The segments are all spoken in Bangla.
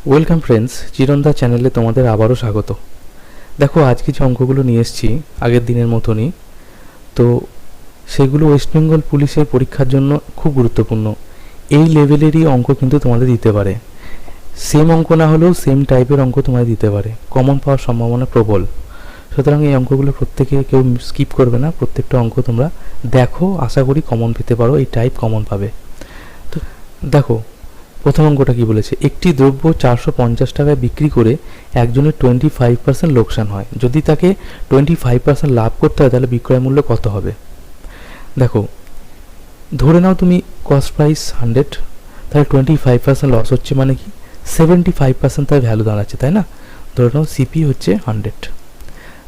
ওয়েলকাম ফ্রেন্ডস, চিরন্দা চ্যানেলে তোমাদের আবারও স্বাগত। দেখো, আজকে যে অঙ্কগুলো নিয়ে এসেছি আগের দিনের মতনই, তো সেগুলো ওয়েস্ট বেঙ্গল পুলিশের পরীক্ষার জন্য খুব গুরুত্বপূর্ণ। এই লেভেলেরই অঙ্ক কিন্তু তোমাদের দিতে পারে, সেম অঙ্ক না হলেও সেম টাইপের অঙ্ক তোমাদের দিতে পারে, কমন পাওয়ার সম্ভাবনা প্রবল। সুতরাং এই অঙ্কগুলো প্রত্যেকে কেউ স্কিপ করবে না, প্রত্যেকটা অঙ্ক তোমরা দেখো, আশা করি কমন পেতে পারো, এই টাইপ কমন পাবে। তো দেখো, প্রথম অঙ্কটা কি বলেছে, একটি দ্রব্য 450 টাকায় বিক্রি করে একজনের 25% লোকসান হয়। যদি তাকে 25% লাভ করতে হয় তাহলে বিক্রয় মূল্য কত হবে? দেখো, ধরে নাও তুমি কস্ট প্রাইস 100, তাহলে 25% লস হচ্ছে, মানে কি 75% তার ভ্যালু দাঁড়াচ্ছে, তাই না? ধরে নাও সিপি হচ্ছে 100,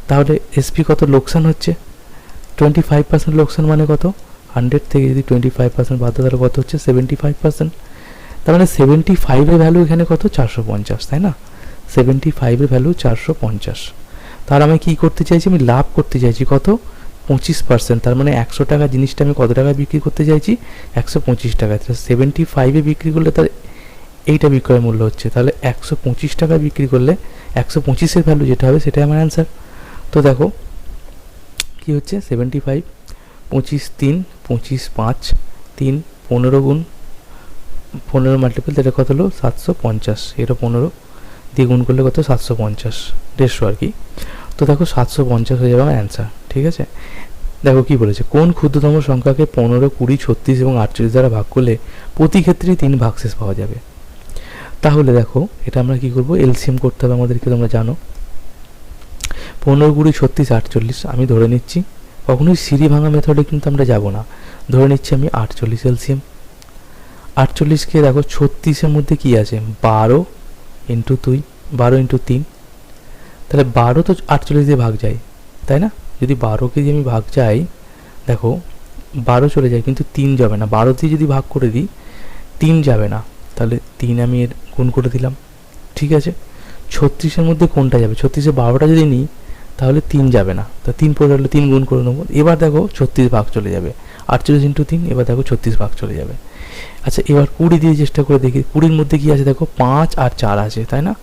তাহলে এসপি কত লোকসান হচ্ছে? 25% লোকসান মানে কত? 100 থেকে যদি 25% বাদ দাও তাহলে কত হচ্ছে? 75%। তার মানে 75-এর ভ্যালু এখানে কত? 450, তাই না? 75-এর ভ্যালু 450। তার আমি কী করতে চাইছি? আমি লাভ করতে চাইছি কত? 25%। তার মানে 100 টাকা জিনিসটা আমি কত টাকায় বিক্রি করতে চাইছি? 125 টাকায়। তাহলে 75-এ বিক্রি করলে তার এইটা বিক্রয় মূল্য হচ্ছে, তাহলে 125 টাকায় বিক্রি করলে 125-এর ভ্যালু যেটা হবে সেটাই আমার অ্যান্সার। তো দেখো কী হচ্ছে, 75, 25 3, 25 5, 3 15 গুণ 15 মাল্টিপল, এটা কত হলো? 750। এটা 15 দিয়ে গুণ করলে কত? 750, 150 আর কি। তো দেখো 750 হয়ে যাবে আমার অ্যান্সার, ঠিক আছে? দেখো কি বলেছে, কোন ক্ষুদ্রতম সংখ্যাকে 15, 20, 36 এবং 48 দ্বারা ভাগ করলে প্রতি ক্ষেত্রেই 3 ভাগশেষ পাওয়া যাবে? তাহলে দেখো, এটা আমরা কি করব? এলসিএম করতে হবে আমাদেরকে, তোমরা জানো। 15, 20, 36, 48 আমি ধরে নিচ্ছি, কখনোই সিঁড়ি ভাঙা মেথডে কিন্তু আমরা যাব না। ধরে নিচ্ছি আমি 48 এলসিএম। 48কে দেখো 36-এর মধ্যে কি আছে? 12 ইন্টু 2, 12 ইন্টু 3, তাহলে 12 তো 48 দিয়ে ভাগ যায়, তাই না? যদি 12কে দিয়ে আমি ভাগ যাই, দেখো 12 চলে যায় কিন্তু 3 যাবে না। 12 দিয়ে যদি ভাগ করে দিই 3 যাবে না, তাহলে 3 আমি এর গুণ করে দিলাম, ঠিক আছে? 36-এর মধ্যে কোনটা যাবে? 36-এ 12টা যদি নিই তাহলে 3 যাবে না, তা 3 পড়ে গেলে 3 গুণ করে নেবো। এবার দেখো 36 ভাগ চলে যাবে, 48 ইন্টু 3, এবার দেখো 36 ভাগ চলে যাবে। আচ্ছা, এবার 20 দিয়ে চেষ্টা করে দেখি, 20-এর মধ্যে কি আছে? দেখো 5 আর 4 আছে, তাই না?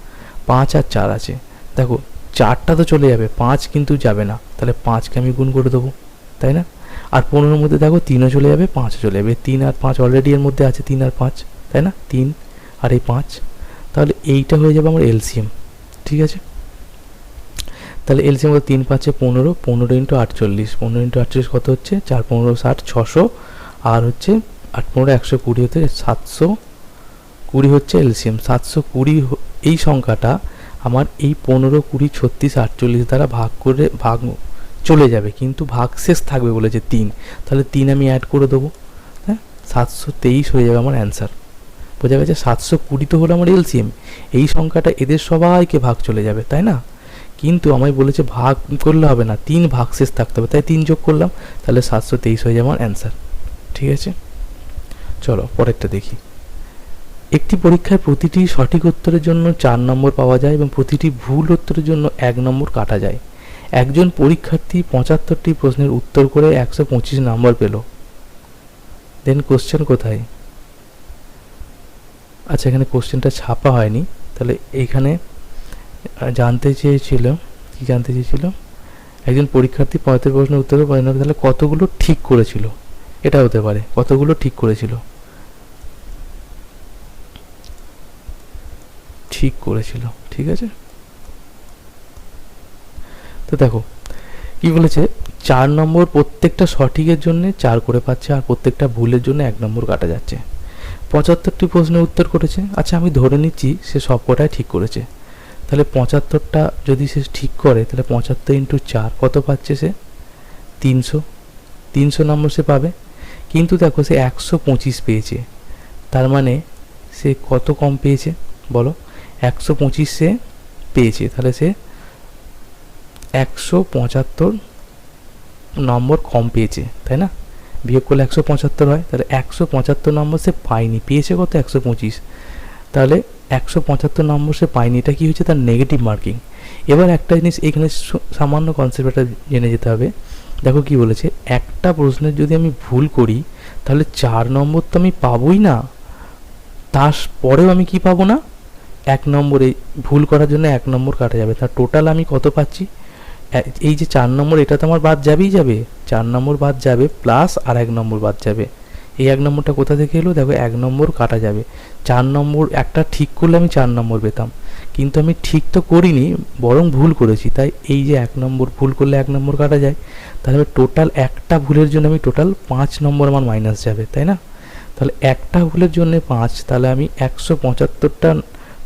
5 আর 4 আছে, দেখো 4টা তো চলে যাবে, 5 কিন্তু যাবে না, তাহলে 5কে আমি গুণ করে দেবো, তাই না? আর 15-এর মধ্যে দেখো 3ও চলে যাবে, 5ও চলে যাবে। 3 আর 5 অলরেডি এর মধ্যে আছে, 3 আর 5, তাই না? 3 আর এই 5, তাহলে এইটা হয়ে যাবে আমার এলসিএম, ঠিক আছে? তাহলে এলসিএম কত? 3 5 15, 15 ইন্টু 48, 15 ইন্টু 48 কত হচ্ছে? 4 15 60, 600, আর হচ্ছে 8 15 120 হতে 720 হচ্ছে এলসিএম। 720 এই সংখ্যাটা আমার এই 15, 20, 36, 48 দ্বারা ভাগ চলে যাবে, কিন্তু ভাগ শেষ থাকবে বলেছে 3, তাহলে 3 আমি অ্যাড করে দেবো, হ্যাঁ? 723 হয়ে যাবে আমার অ্যান্সার। বোঝা গেছে? 720 তো হলো আমার এলসিএম, এই সংখ্যাটা এদের সবাইকে ভাগ চলে যাবে, তাই না? কিন্তু আমায় বলেছে ভাগ করলে হবে না, 3 ভাগশেষ থাকতে হবে, তাই 3 যোগ করলাম, তাহলে 723 হয়ে যাবে আমার অ্যান্সার, ঠিক আছে? চলো পরেরটা দেখি। একটি পরীক্ষায় প্রতিটি সঠিক উত্তরের জন্য 4 নম্বর পাওয়া যায় এবং প্রতিটি ভুল উত্তরের জন্য 1 নম্বর কাটা যায়। একজন পরীক্ষার্থী 75টি প্রশ্নের উত্তর করে 125 নম্বর পেল। দেন কোশ্চেন কোথায়? আচ্ছা, এখানে কোশ্চেনটা ছাপা হয়নি, তাহলে এখানে জানতে চেয়েছিল, কি জানতে চেয়েছিল? একজন পরীক্ষার্থী 75 প্রশ্নের উত্তর করে, তাহলে কতগুলো ঠিক করেছিল, এটা হতে পারে, কতগুলো ঠিক করেছিল, ঠিক করেছিল, ঠিক আছে? তো দেখো কি বলেছে, 4 নম্বর প্রত্যেকটা সঠিকের জন্য 4 করে পাচ্ছে, আর প্রত্যেকটা ভুলের জন্য 1 নম্বর কাটা যাচ্ছে। 75টি প্রশ্নের উত্তর করেছে, আচ্ছা আমি ধরে নিচ্ছি সে সব কটাই ঠিক করেছে, তাহলে 75টা যদি সে ঠিক করে তাহলে 75 ইন্টু 4 কত পাচ্ছে সে? 300, 300 নম্বর সে পাবে। কিন্তু দেখো সে 125 পেয়েছে, তার মানে সে কত কম পেয়েছে বলো? 125 সে পেয়েছে, তাহলে সে 175 নম্বর কম পেয়েছে, তাই না? বিয়োগ করলে 175 হয়, তাহলে 175 নম্বর সে পায়নি, পেয়েছে কত? 125, তাহলে 175 নম্বর সে পায়নি, এটা কি হচ্ছে? তার নেগেটিভ মার্কিং। এবার একটা জিনিস এখানে সামান্য কনসেপ্টটা জেনে যেতে হবে। দেখো কি বলেছে, একটা প্রশ্নের যদি আমি ভুল করি তাহলে 4 নম্বর তো আমি পাবোই না, তারপরেও আমি কি পাবো না? এক নম্বরে ভুল করার জন্য 1 নম্বর কাটা যাবে। তার টোটাল আমি কত পাচ্ছি, এই যে 4 নম্বর এটা তো আমার বাদ যাবেই যাবে, 4 নম্বর বাদ যাবে প্লাস আর 1 নম্বর বাদ যাবে। এই 1 নম্বরটা কোথা থেকে এলো, দেখো 1 নম্বর কাটা যাবে, 4 নম্বর একটা ঠিক করলে আমি 4 নম্বর পেতাম, কিন্তু আমি ঠিক তো করিনি বরং ভুল করেছি, তাই এই যে 1 নম্বর ভুল করলে 1 নম্বর কাটা যায়, তাহলে টোটাল একটা ভুলের জন্য আমি টোটাল 5 নম্বর আমার মাইনাস যাবে, তাই না? তাহলে একটা ভুলের জন্য 5, তাহলে আমি 175টা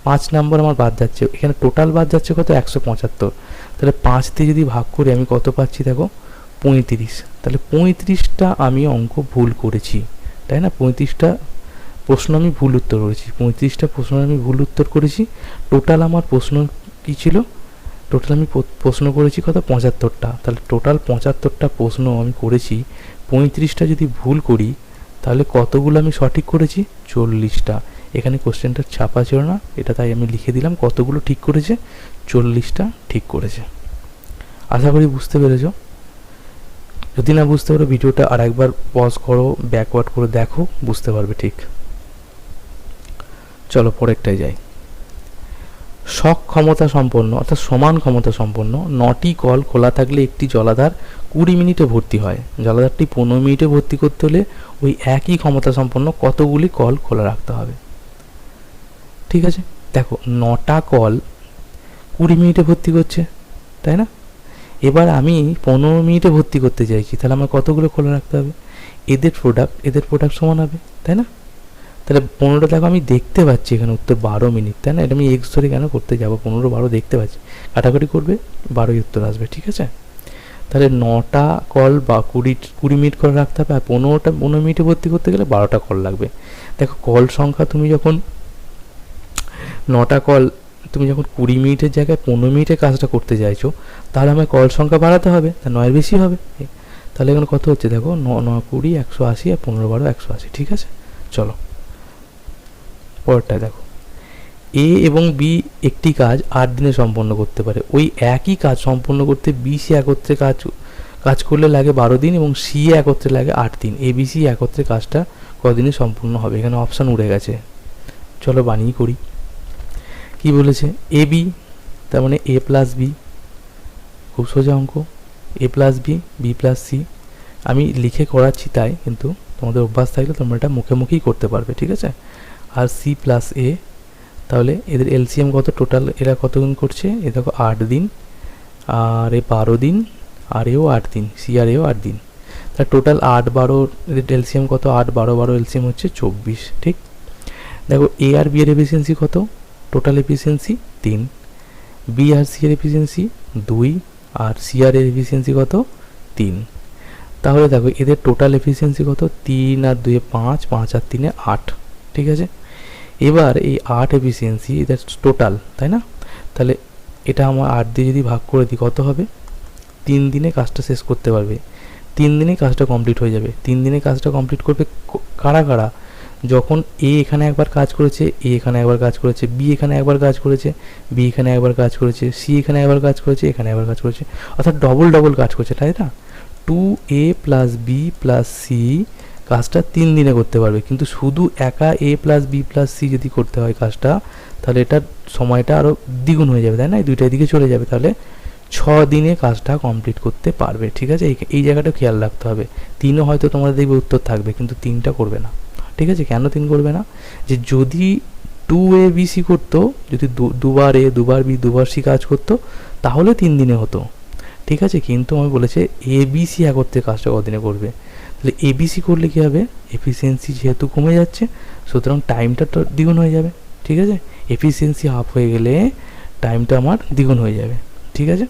5 নম্বর আমার বাদ যাচ্ছে, এখানে টোটাল বাদ যাচ্ছে কত 175, তাহলে 5 দিয়ে যদি ভাগ করি আমি কত পাচ্ছি দেখো 35, তাহলে 35টা আমি অঙ্ক ভুল করেছি, তাই না? 35টা প্রশ্ন আমি ভুল উত্তর করেছি, 35টা প্রশ্ন আমি ভুল উত্তর করেছি। টোটাল আমার প্রশ্ন কী ছিল, টোটাল আমি প্রশ্ন করেছি কত 75টা, তাহলে টোটাল 75টা প্রশ্ন আমি করেছি, 35টা যদি ভুল করি তাহলে কতগুলো আমি সঠিক করেছি, 40টা। এখানে কোশ্চেনটা ছাপা ছিল না, এটা তাই আমি লিখে দিলাম, কতগুলো ঠিক করেছে, 40টা ঠিক করেছে। আশা করি বুঝতে পেরেছ। যদি না বুঝতে পারো ভিডিওটা আরেকবার পজ করো, ব্যাকওয়ার্ড করে দেখো, বুঝতে পারবে ঠিক। চলো পরেরটায় যাই। সক ক্ষমতা সম্পন্ন অর্থাৎ সমান ক্ষমতা সম্পন্ন 9টি কল খোলা থাকলে একটি জলাধার 20 মিনিটে ভর্তি হয়। জলাধারটি 15 মিনিটে ভর্তি করতে হলে ওই একই ক্ষমতা সম্পন্ন কতগুলি কল খোলা রাখতে হবে। ঠিক আছে, দেখো 9টা কল 20 মিনিটে ভর্তি করছে, তাই না? এবার আমি 15 মিনিটে ভর্তি করতে চাইছি, তাহলে আমার কতগুলো খোলা রাখতে হবে, এদের প্রোডাক্ট সমান হবে, তাই না? তাহলে 15টা দেখো আমি দেখতে পাচ্ছি এখানে উত্তর 12 মিনিট, তাই না? এটা আমি এক্স ধরে কেন করতে যাবো, 15 12 দেখতে পাচ্ছি, কাটাকাটি করবে 12ই উত্তর আসবে। ঠিক আছে, তাহলে 9টা কল বা 20 মিনিট করে রাখতে হবে, আর 15 মিনিটে ভর্তি করতে গেলে 12টা কল লাগবে। দেখো কল সংখ্যা তুমি যখন 9টা কল তুমি যখন 20 মিনিটের জায়গায় 15 মিনিটে কাজটা করতে চাইছো, তাহলে আমার কল সংখ্যা বাড়াতে হবে, তা 9-এর বেশি হবে। তাহলে এখানে কত হচ্ছে দেখো 9 20 180 আর 15 12 180। ঠিক আছে, চলো পরেরটা দেখো। এ এবং বি একটি কাজ 8 দিনে সম্পন্ন করতে পারে। ওই একই কাজ সম্পন্ন করতে বি সি একত্রে কাজ করলে লাগে 12 দিন এবং সি একত্রে লাগে 8 দিন। এ বি সি একত্রে কাজটা কদিনে সম্পূর্ণ হবে, এখানে অপশান উড়ে গেছে, চলো বানিয়ে করি। কি বলেছে, এ বি তার মানে এ প্লাস বি, খুব সোজা অঙ্ক, A plus B, B plus C. আমি লিখে করাচ্ছি তাই, কিন্তু তোমাদের অভ্যাস থাকলে তোমরা এটা মুখে মুখেই করতে পারবে। ঠিক আছে, আর সি প্লাস এ, তাহলে এদের এলসিএম কত, টোটাল এরা কত দিন করছে, এ দেখো 8 দিন, আর এ 12 দিন, আর এও 8 দিন, সি আর এও 8 দিন, তার টোটাল 8 12, এদের এলসিএম কত, 8 12 12 এলসিএম হচ্ছে 24। ঠিক, দেখো এ আর বি এর এফিসিয়েন্সি কত, টোটাল এফিসিয়েন্সি 3, বি আর সি এর এফিসিয়েন্সি 2, আর সি আর এর এফিসিয়েন্সি কত 3। তাহলে দেখো এদের টোটাল এফিসিয়েন্সি কত, 3 আর 2 5, 5 আর 3 8। ঠিক আছে, এবার এই 8 এফিসিয়েন্সি এদের টোটাল, তাই না? তাহলে এটা আমার 8 দিয়ে যদি ভাগ করে দিই কত হবে, 3 দিনে কাজটা শেষ করতে পারবে, 3 দিনেই কাজটা কমপ্লিট হয়ে যাবে। 3 দিনে কাজটা কমপ্লিট করবে কারা কারা, যখন এ এখানে একবার কাজ করেছে, এ এখানে একবার কাজ করেছে, বি এখানে একবার কাজ করেছে, বি এখানে একবার কাজ করেছে, সি এখানে একবার কাজ করেছে, এখানে একবার কাজ করেছে, অর্থাৎ ডবল কাজ করছে, তাই না? 2a plus B plus C কাজটা 3 দিনে করতে পারবে, কিন্তু শুধু একা এ প্লাস বি প্লাস সি যদি করতে হয় কাজটা, তাহলে এটার সময়টা আরও দ্বিগুণ হয়ে যাবে, তাই না? এই দুইটার দিকে চলে যাবে, তাহলে 6 দিনে কাজটা কমপ্লিট করতে পারবে। ঠিক আছে, এই জায়গাটা খেয়াল রাখতে হবে। 3ও হয়তো তোমাদের দেখবে উত্তর থাকবে, কিন্তু 3টা করবে না। ঠিক আছে, কেন 3 করবে না, যে যদি 2a b c করতো, যদি দুবার এ দুবার বি দুবার সি কাজ করতো, তাহলে 3 দিনে হতো। ঠিক আছে, কিন্তু আমি বলেছে এ বি সি একত্রে কাজটা কদিনে করবে, তাহলে এ বি সি করলে কী হবে, এফিসিয়েন্সি যেহেতু কমে যাচ্ছে, সুতরাং টাইমটা তো দ্বিগুণ হয়ে যাবে। ঠিক আছে, এফিসিয়েন্সি হাফ হয়ে গেলে টাইমটা আমার দ্বিগুণ হয়ে যাবে। ঠিক আছে,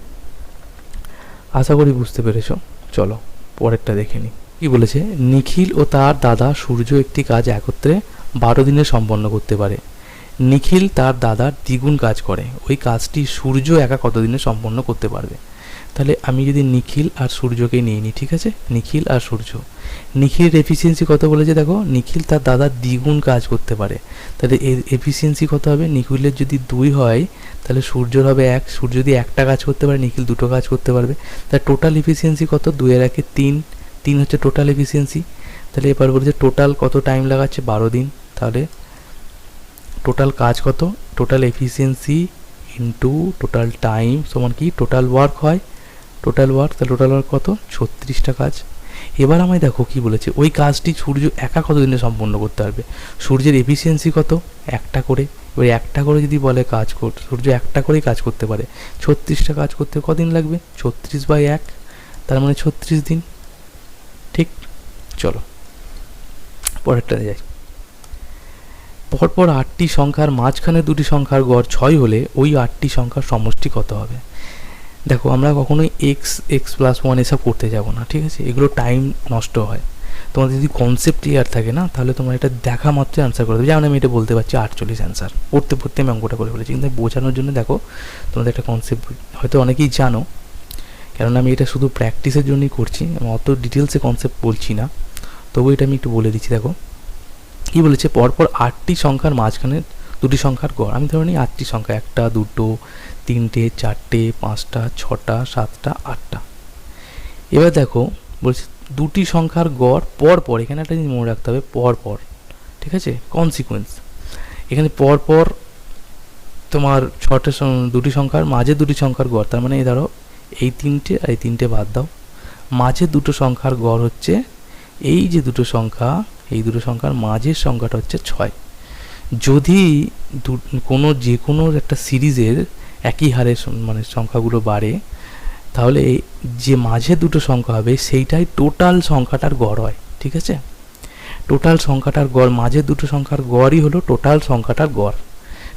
আশা করি বুঝতে পেরেছো। চলো পরেরটা দেখে নিই। কী বলেছে, নিখিল ও তার দাদা সূর্য একটি কাজ একত্রে 12 দিনে সম্পন্ন করতে পারে। নিখিল তার দাদার দ্বিগুণ কাজ করে, ওই কাজটি সূর্য একা কত দিনে সম্পন্ন করতে পারবে। তাহলে আমি যদি নিখিল আর সূর্যকে নিয়ে নিই, ঠিক আছে, নিখিল আর সূর্য, নিখিলের এফিসিয়েন্সি কত বলেছে দেখো, নিখিল তার দাদার দ্বিগুণ কাজ করতে পারে, তাহলে এর এফিসিয়েন্সি কত হবে, নিখিলের যদি 2 হয় তাহলে সূর্যর হবে 1, সূর্য যদি একটা কাজ করতে পারে, নিখিল 2টো কাজ করতে পারবে, তাহলে টোটাল এফিসিয়েন্সি কত, 2 এর 1 3 হচ্ছে টোটাল এফিসিয়েন্সি। তাহলে এবার বলেছে টোটাল কত টাইম লাগাচ্ছে, 12 দিন, তাহলে টোটাল কাজ কত, total efficiency into total time সমান কি টোটাল ওয়ার্ক হয়, টোটাল ওয়ার্ক, তাহলে টোটাল ওয়ার্ক কত 36টা কাজ। এবার আমায় দেখো কি বলেছে, ওই কাজটি সূর্য একা কতদিনে সম্পন্ন করতে পারবে। সূর্যের এফিসিয়েন্সি কত, একটা করে। এবার একটা করে যদি বলে কাজ কর, সূর্য একটা করেই কাজ করতে পারে, 36টা কাজ করতে কদিন লাগবে, 36/1, তার মানে 36 দিন। ঠিক, চলো পরেরটা যাই। পরপর 8টি সংখ্যার মাঝখানে দুটি সংখ্যার গড় 6 হলে ওই 8টি সংখ্যার সমষ্টি কত হবে। দেখো আমরা কখনোই x+1 এসব করতে যাব না, ঠিক আছে, এগুলো টাইম নষ্ট হয়। তোমাদের যদি কনসেপ্ট ক্লিয়ার থাকে না, তাহলে তোমরা এটা দেখা মাত্রই অ্যান্সার করে দেবে। যেমন আমি এটা বলতে পারছি 48 অ্যান্সার, পড়তে পড়তে আমি অঙ্কটা করে ফেলেছি, কিন্তু বোঝানোর জন্য দেখো তোমাদের একটা কনসেপ্ট হয়তো অনেকেই জানো, কারণ আমি এটা শুধু প্র্যাকটিসের জন্যই করছি, আমি অত ডিটেলসে কনসেপ্ট বলছি না, তবু এটা আমি একটু বলে দিচ্ছি। দেখো কী বলেছে, পরপর 8টি সংখ্যার মাঝখানে দুটি সংখ্যার গড়। আমি ধরে নিই 8টি সংখ্যা, 1, 2, 3, 4, 5, 6, 7, 8টা। এবার দেখো বলছে দুটি সংখ্যার গড় পরপর, এখানে একটা জিনিস মনে রাখতে হবে, পরপর, ঠিক আছে, কনসিকুয়েন্স। এখানে পরপর তোমার দুটি সংখ্যার মাঝে দুটি সংখ্যার গড়, তার মানে এই ধরো এই 3টে আর এই 3টে বাদ দাও, মাঝে দুটো সংখ্যার গড় হচ্ছে এই যে দুটো সংখ্যা, এই দুটো সংখ্যার মাঝের সংখ্যাটা হচ্ছে 6। যদি যে কোনো একটা সিরিজের একই হারে মানে সংখ্যাগুলো বাড়ে, তাহলে যে মাঝে দুটো সংখ্যা হবে সেইটাই টোটাল সংখ্যাটার গড় হয়, ঠিক আছে। টোটাল সংখ্যাটার গড়, মাঝে দুটো সংখ্যার গড়ই হলো টোটাল সংখ্যাটার গড়,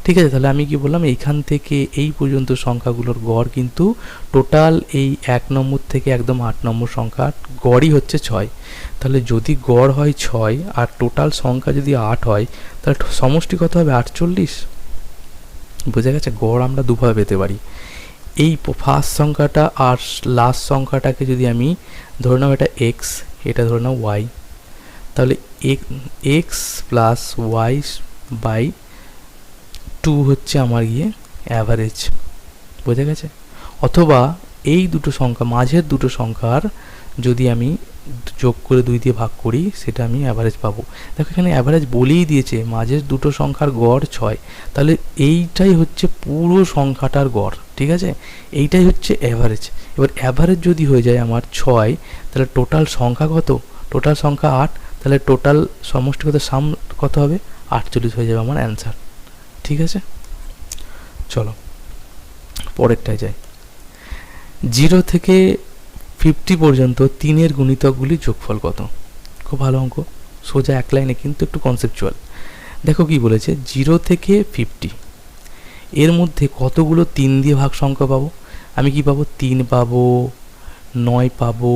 ঠিক আছে। তাহলে আমি কি বললাম, এইখান থেকে এই পর্যন্ত সংখ্যাগুলোর গড় কিন্তু টোটাল এই 1 নম্বর থেকে একদম 8 নম্বর সংখ্যার গড়ই হচ্ছে 6। তাহলে যদি গড় হয় 6 আর টোটাল সংখ্যা যদি 8 হয়, তাহলে সমষ্টি কত হবে 48। বোঝা গেছে, গড় আমরা দুভাবে পেতে পারি। এই ফার্স্ট সংখ্যাটা আর লাস্ট সংখ্যাটাকে যদি আমি ধরে নাও এটা এক্স, এটা ধরে নাও ওয়াই, তাহলে এক্স প্লাস ওয়াই বাই 2 হচ্ছে আমার অ্যাভারেজ। বোঝা গেছে। অথবা এই দুটো সংখ্যা, মাঝের দুটো সংখ্যার যদি আমি যোগ করে 2 দিয়ে ভাগ করি, সেটা আমি অ্যাভারেজ পাবো। দেখো এখানে অ্যাভারেজ বলেই দিয়েছে, মাঝের দুটো সংখ্যার গড় 6, তাহলে এইটাই হচ্ছে পুরো সংখ্যাটার গড়, ঠিক আছে, এইটাই হচ্ছে অ্যাভারেজ। এবার অ্যাভারেজ যদি হয়ে যায় আমার 6, তাহলে টোটাল সংখ্যা কত, টোটাল সংখ্যা 8, তাহলে টোটাল সমষ্টিগত সাম কত হবে 48 হয়ে যাবে আমার অ্যান্সার, ঠিক আছে। চলো পরেরটায় যাই। 0 থেকে 50 পর্যন্ত 3-এর গুণিতকগুলির যোগফল কত। খুব ভালো অঙ্ক, সোজা এক লাইনে, কিন্তু একটু কনসেপচুয়াল। দেখো কি বলেছে, 0 থেকে 50 এর মধ্যে কতগুলো 3 দিয়ে ভাগ সংখ্যা পাবো। আমি কি পাবো, 3 পাবো, 9 পাবো,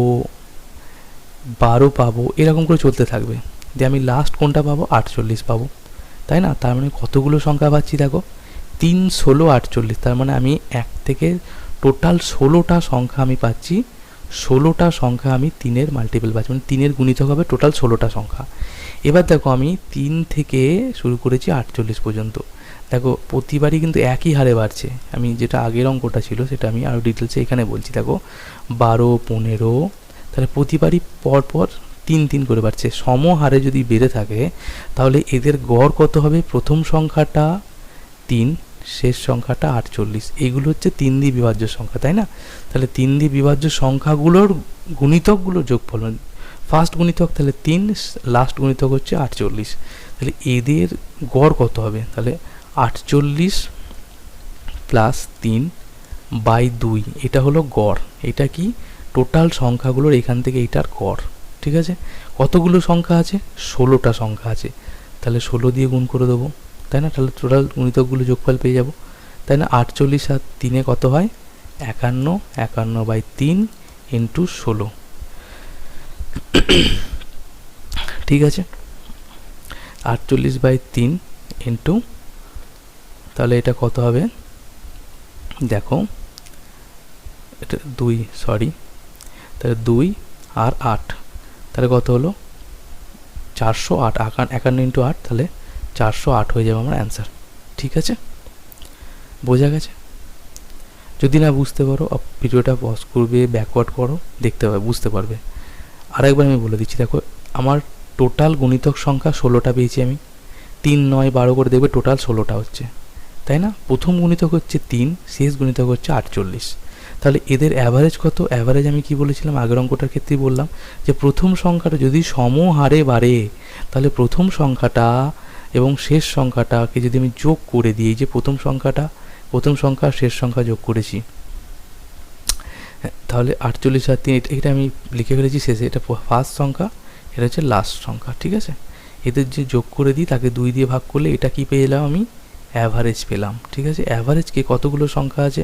12 পাবো, এরকম করে চলতে থাকবে। দিয়ে আমি লাস্ট কোনটা পাবো, 48 পাবো, তাই না। তার মানে কতগুলো সংখ্যা পাচ্ছি, দেখো 3, 16, 48, তার মানে আমি 1 থেকে টোটাল 16টা সংখ্যা আমি পাচ্ছি। 16টা সংখ্যা আমি 3-এর মাল্টিপল পাচ্ছি, মানে 3-এর গুণিতক হবে টোটাল 16টা সংখ্যা। এবার দেখো আমি 3 থেকে শুরু করেছি 48 পর্যন্ত, দেখো প্রতিবারই কিন্তু একই হারে বাড়ছে। আমি যেটা আগের অঙ্কটা ছিল সেটা আমি আরও ডিটেলসে এখানে বলছি। দেখো 12, 15, তাহলে প্রতিবারই পরপর 3 করে বাড়ছে। সম হারে যদি বেড়ে থাকে তাহলে এদের গড় কত হবে, প্রথম সংখ্যাটা 3, শেষ সংখ্যাটা 48, এগুলো হচ্ছে 3 দিয়ে বিভাজ্য সংখ্যা, তাই না। তাহলে 3 দিয়ে বিভাজ্য সংখ্যাগুলোর গুণিতকগুলোর যোগফল, মানে ফার্স্ট গুণিতক তাহলে 3, লাস্ট গুণিতক হচ্ছে 48, তাহলে এদের গড় কত হবে, তাহলে 48 প্লাস 3/2, এটা হলো গড়। এটা কি টোটাল সংখ্যাগুলোর এখান থেকে এইটার গড়, ঠিক আছে। কতগুলো সংখ্যা আছে, 16টা সংখ্যা আছে, তাহলে 16 দিয়ে গুণ করে দেবো, তাই না। তাহলে টোটাল গুণিতকগুলো যোগফল পেয়ে যাব, তাই না। 48 আর 3-এ কত হয় 51, 51/3 ইন্টু 16, ঠিক আছে। 48/3 ইন্টু, তাহলে এটা কত হবে, দেখো এটা 2, সরি, তাহলে 2 আর 8, তাহলে কত হলো 408, 51 ইন্টু 8, তাহলে 408 হয়ে যাবে আমার অ্যান্সার, ঠিক আছে। বোঝা গেছে। যদি না বুঝতে পারো ভিডিওটা পজ করবে, ব্যাকওয়ার্ড করো, দেখতে পাবে, বুঝতে পারবে। আরেকবার আমি বলে দিচ্ছি, দেখো আমার টোটাল গুণিতক সংখ্যা 16টা পেয়েছি আমি, 3 9 12 করে দেখবে টোটাল 16টা হচ্ছে, তাই না? প্রথম গুণিতক হচ্ছে 3, শেষ গুণিতক হচ্ছে 48। তাহলে এদের অ্যাভারেজ কত? অ্যাভারেজ আমি কি বলেছিলাম আগের অঙ্কটার ক্ষেত্রেই বললাম যে প্রথম সংখ্যাটা যদি সমহারে বাড়ে তাহলে প্রথম সংখ্যাটা এবং শেষ সংখ্যাটাকে যদি আমি যোগ করে দিই, যে প্রথম সংখ্যা শেষ সংখ্যা যোগ করেছি, তাহলে 48 আর 3, এটা আমি লিখে ফেলেছি শেষে, এটা ফার্স্ট সংখ্যা, এটা হচ্ছে লাস্ট সংখ্যা, ঠিক আছে? এদের যে যোগ করে দিই তাকে 2 দিয়ে ভাগ করলে এটা কি পেয়ে এলাম আমি? অ্যাভারেজ পেলাম, ঠিক আছে? অ্যাভারেজকে কতগুলো সংখ্যা আছে?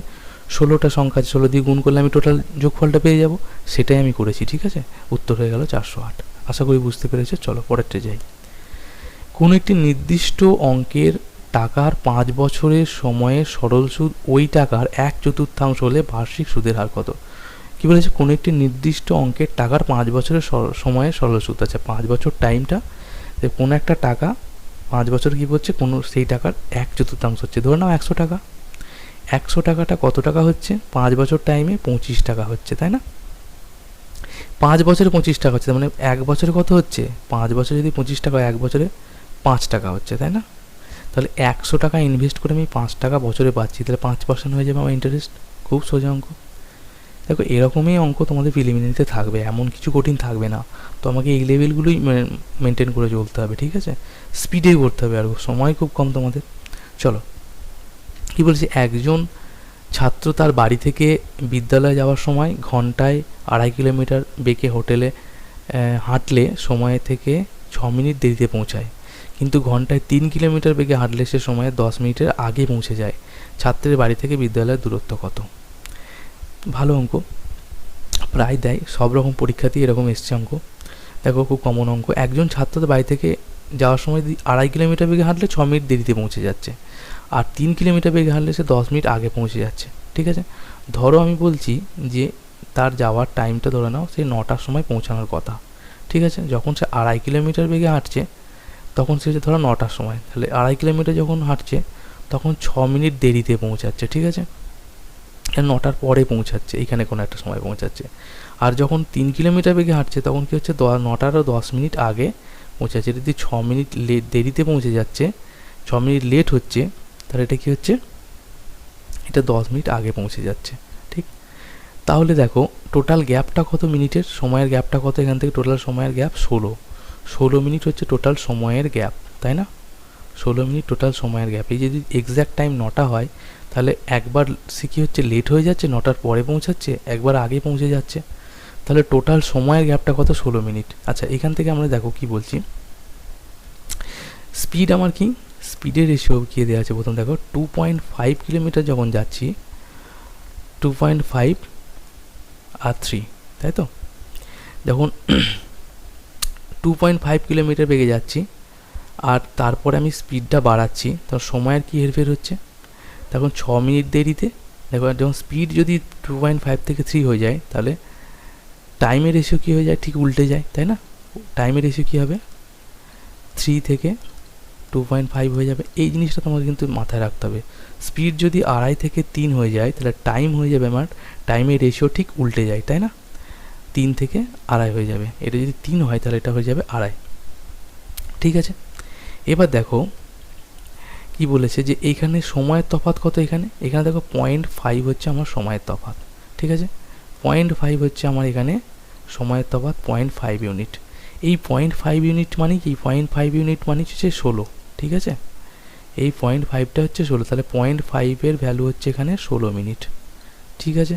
16টা সংখ্যা আছে, 16 দিয়ে গুণ করলে আমি টোটাল যোগফলটা পেয়ে যাব, সেটাই আমি করেছি, ঠিক আছে? উত্তর হয়ে গেল 408। আশা করি বুঝতে পেরেছো। চলো পরেরটা যাই। কোনো একটি নির্দিষ্ট অঙ্কের টাকার 5 বছরের সময়ে সরল সুদ ওই টাকার 1/4 হলে বার্ষিক সুদের হার কত? কি বলেছে? কোনো একটি নির্দিষ্ট অঙ্কের টাকার 5 বছরের সময়ে সরল সুদ, আচ্ছা 5 বছর টাইমটা, কোনো একটা টাকা 5 বছর কী হচ্ছে, কোনো সেই টাকার 1/4 হচ্ছে, ধরে নাও 100 টাকা। 100 টাকাটা কত টাকা হচ্ছে? 5 বছর টাইমে 25 টাকা হচ্ছে, তাই না? 5 বছরে 25 টাকা হচ্ছে, তার মানে 1 বছরে কত হচ্ছে? 5 বছরে যদি 25 টাকা হয়, 1 বছরে 5 টাকা হচ্ছে, তাই না? তাহলে 100 টাকা ইনভেস্ট করে আমি 5 টাকা বছরে পাচ্ছি, তাহলে 5% হয়ে যাবে আমার ইন্টারেস্ট। খুব সোজা অঙ্ক। দেখো এরকমই অঙ্ক তোমাদের প্রিলিমিনারিতে থাকবে, এমন কিছু কঠিন থাকবে না। তো আমাকে এই লেভেলগুলোই মেনটেন করে চলতে হবে, ঠিক আছে? স্পিডে করতে হবে, আর সময় খুব কম তোমাদের। চলো কি বলছি, একজন ছাত্র তার বাড়ি থেকে বিদ্যালয়ে যাওয়ার সময় ঘন্টায় 2.5 কিলোমিটার বেগে হোটেলে হাঁটলে সময় থেকে 6 মিনিট দেরিতে পৌঁছায়, কিন্তু ঘন্টায় 3 কিলোমিটার বেগে হাঁটলে সে সময়ে 10 মিনিটের আগে পৌঁছে যায়। ছাত্রের বাড়ি থেকে বিদ্যালয়ের দূরত্ব কত? ভালো অঙ্ক, প্রায় দেয় সব রকম পরীক্ষাতেই এরকম এসছে অঙ্ক। দেখো খুব কমন অঙ্ক। একজন ছাত্র বাড়ি থেকে যাওয়ার সময় 2.5 কিলোমিটার বেগে হাঁটলে 6 মিনিট দেরিতে পৌঁছে যাচ্ছে, আর 3 কিলোমিটার বেগে হাঁটলে সে 10 মিনিট আগে পৌঁছে যাচ্ছে, ঠিক আছে? ধরো আমি বলছি যে তার যাওয়ার টাইমটা ধরে নাও সে 9টার সময় পৌঁছানোর কথা, ঠিক আছে? যখন সে 2.5 কিলোমিটার বেগে হাঁটছে তখন সে ধরো 9টার সময়, তাহলে 2.5 কিলোমিটার যখন হাঁটছে তখন 6 মিনিট দেরিতে পৌঁছাচ্ছে, ঠিক আছে? 9টার পরে পৌঁছাচ্ছে, এইখানে কোনো একটা সময় পৌঁছাচ্ছে। আর যখন 3 কিলোমিটার বেগে হাঁটছে তখন কী হচ্ছে, 9টারও 10 মিনিট আগে পৌঁছাচ্ছে। যদি 6 মিনিট দেরিতে পৌঁছে যাচ্ছে, 6 মিনিট লেট হচ্ছে, তাহলে এটা কী হচ্ছে, এটা 10 মিনিট আগে পৌঁছে যাচ্ছে, ঠিক? তাহলে দেখো টোটাল গ্যাপটা কত মিনিটের, সময়ের গ্যাপটা কত? এখান থেকে টোটাল সময়ের গ্যাপ 16 মিনিট হচ্ছে টোটাল সময়ের গ্যাপ, তাই না? 16 মিনিট টোটাল সময়ের গ্যাপ। এই যদি এক্স্যাক্ট টাইম 9টা হয় তাহলে একবার সে কী হচ্ছে, লেট হয়ে যাচ্ছে, 9টার পরে পৌঁছাচ্ছে, একবার আগে পৌঁছে যাচ্ছে, তাহলে টোটাল সময়ের গ্যাপটা কত? 16 মিনিট। আচ্ছা এখান থেকে আমরা দেখো কি বলছি, স্পিড আমার কি, স্পিডের রেশিও কী দেওয়া আছে প্রথম দেখো, 2.5 কিলোমিটার যখন যাচ্ছি, 2.5 আর 3, তাই তো? যখন 2.5 কিলোমিটার বেগে যাচ্ছি আর তারপরে আমি স্পিডটা বাড়াচ্ছি, তখন সময়ের কী হেরফের হচ্ছে, তখন 6 মিনিট দেরিতে। দেখো যখন স্পিড যদি 2.5 থেকে 3 হয়ে যায় তাহলে টাইমের রেশিও কী হয়ে যায়, ঠিক উল্টে যায়, তাই না? টাইমের রেশিও কী হবে, 3 থেকে 2.5 হয়ে যাবে। এই জিনিসটা তোমাকে কিন্তু মাথায় রাখতে হবে। স্পিড যদি 2.5 থেকে 3 হয়ে যায় তাহলে টাইম হয়ে যাবে আমার, টাইমের রেশিও ঠিক উল্টে যায়, তাই না? 3 থেকে 2.5 হয়ে যাবে। এটা যদি 3 হয় তাহলে এটা হয়ে যাবে 2.5, ঠিক আছে? এবার দেখো কি বলেছে যে এইখানে সময়ের তফাৎ কত, এখানে দেখো 0.5 হচ্ছে আমার সময়ের তফাৎ, ঠিক আছে? 0.5 হচ্ছে আমার এখানে সময়ের তফাৎ, 0.5 ইউনিট। এই 0.5 ইউনিট মানে কি, 0.5 ইউনিট মানে হচ্ছে 16, ঠিক আছে? এই 0.5টা হচ্ছে 16, তাহলে 0.5-এর ভ্যালু হচ্ছে এখানে 16 মিনিট, ঠিক আছে?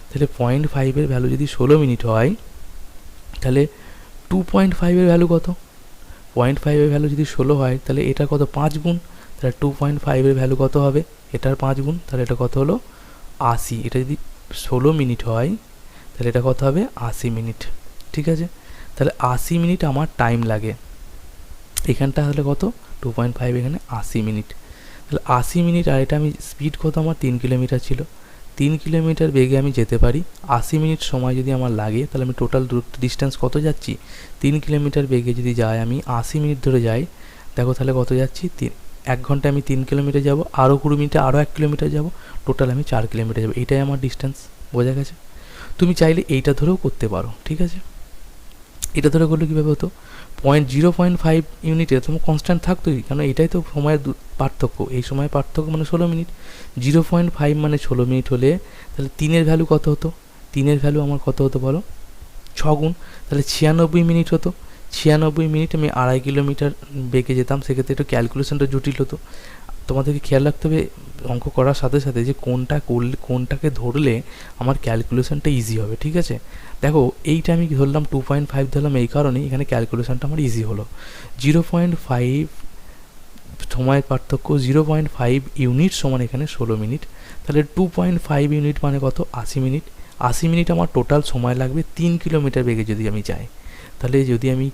তাহলে 0.5-এর ভ্যালু যদি 16 মিনিট হয় তাহলে 2.5-এর ভ্যালু কত? 0.5-এর ভ্যালু যদি 16 হয় তাহলে এটা কত, 5 গুণ, তাহলে 2.5-এর ভ্যালু কত হবে, এটার 5 গুণ, তাহলে এটা কত হলো 80। এটা যদি 16 মিনিট হয় তাহলে এটা কত হবে, 80 মিনিট, ঠিক আছে? তাহলে 80 মিনিট আমার টাইম লাগে এখানটা, তাহলে কত, 2.5 এখানে 80 মিনিট, তাহলে 80 মিনিট। আর এটা আমি স্পিড কত আমার, 3 কিলোমিটার ছিল, 3 কিলোমিটার বেগে আমি যেতে পারি। 80 মিনিট সময় যদি আমার লাগে তাহলে আমি টোটাল ডিস্টেন্স কত যাচ্ছি, 3 কিলোমিটার বেগে যদি যাই আমি, 80 মিনিট ধরে যাই, দেখো তাহলে কত যাচ্ছি, 1 ঘন্টায় আমি 3 কিলোমিটার যাব, আরও 20 মিনিটে আরও 1 কিলোমিটার যাব, টোটাল আমি 4 কিলোমিটার যাব। এটাই আমার ডিস্টেন্স, বোঝা গেছে? তুমি চাইলে এইটা ধরেও করতে পারো, ঠিক আছে? এটা ধরে করলে কীভাবে হতো, 0.5 ইউনিটে তোমার কনস্ট্যান্ট থাকতোই, কারণ এটাই তো সময়ের পার্থক্য, এই সময়ের পার্থক্য মানে 16 মিনিট। 0.5 মানে 16 মিনিট হলে তাহলে 3-এর ভ্যালু কত হতো, 3-এর ভ্যালু আমার কত হতো বলো, 6 গুণ, তাহলে 96 মিনিট হতো। 96 মিনিট আমি 2.5 কিলোমিটার বেগে যেতাম, সেক্ষেত্রে একটু ক্যালকুলেশনটা জটিল হতো। তোমাদেরকে খেয়াল রাখতে হবে অঙ্ক করার সাথে সাথে যে কোনটা করলে কোনটাকে ধরলে আমার ক্যালকুলেশনটা ইজি হবে, ঠিক আছে। দেখো এইটা আমি ধরলাম 2.5 ধরলাম এই কারণেই, এখানে ক্যালকুলেশনটা আমার ইজি হলো। 0.5 সময়ের পার্থক্য, 0.5 ইউনিট সমান এখানে 16 মিনিট, তাহলে 2.5 ইউনিট মানে কত, 80 মিনিট। 80 মিনিট আমার টোটাল সময় লাগবে 3 কিলোমিটার বেগে যদি আমি যাই। তাহলে যদি আমি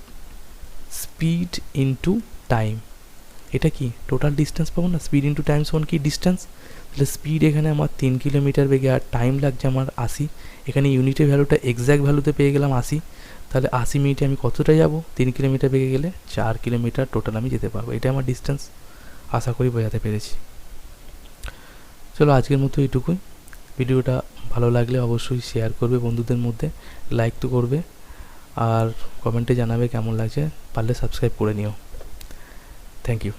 স্পিড ইন্টু টাইম, এটা কি টোটাল ডিস্টেন্স পাবো না, স্পিড ইন্টু টাইম সমান কি ডিস্টেন্স, তাহলে স্পিড এখানে আমার 3 কিলোমিটার বেগে আর টাইম লাগছে আমার 80, এখানে ইউনিটের ভ্যালুটা এক্স্যাক্ট ভ্যালুতে পেয়ে গেলাম 80, তাহলে 80 মিনিটে আমি কতটা যাব, 3 কিলোমিটার বেগে গেলে 4 কিলোমিটার টোটাল আমি যেতে পারবো, এটা আমার ডিস্টেন্স। আশা করি বোঝাতে পেরেছি। চলো আজকের মতো এইটুকুই। ভিডিওটা ভালো লাগলে অবশ্যই শেয়ার করবে বন্ধুদের মধ্যে, লাইক তো করবে, আর কমেন্টে জানাবে কেমন লাগছে, পারলে সাবস্ক্রাইব করে নিও। Thank you.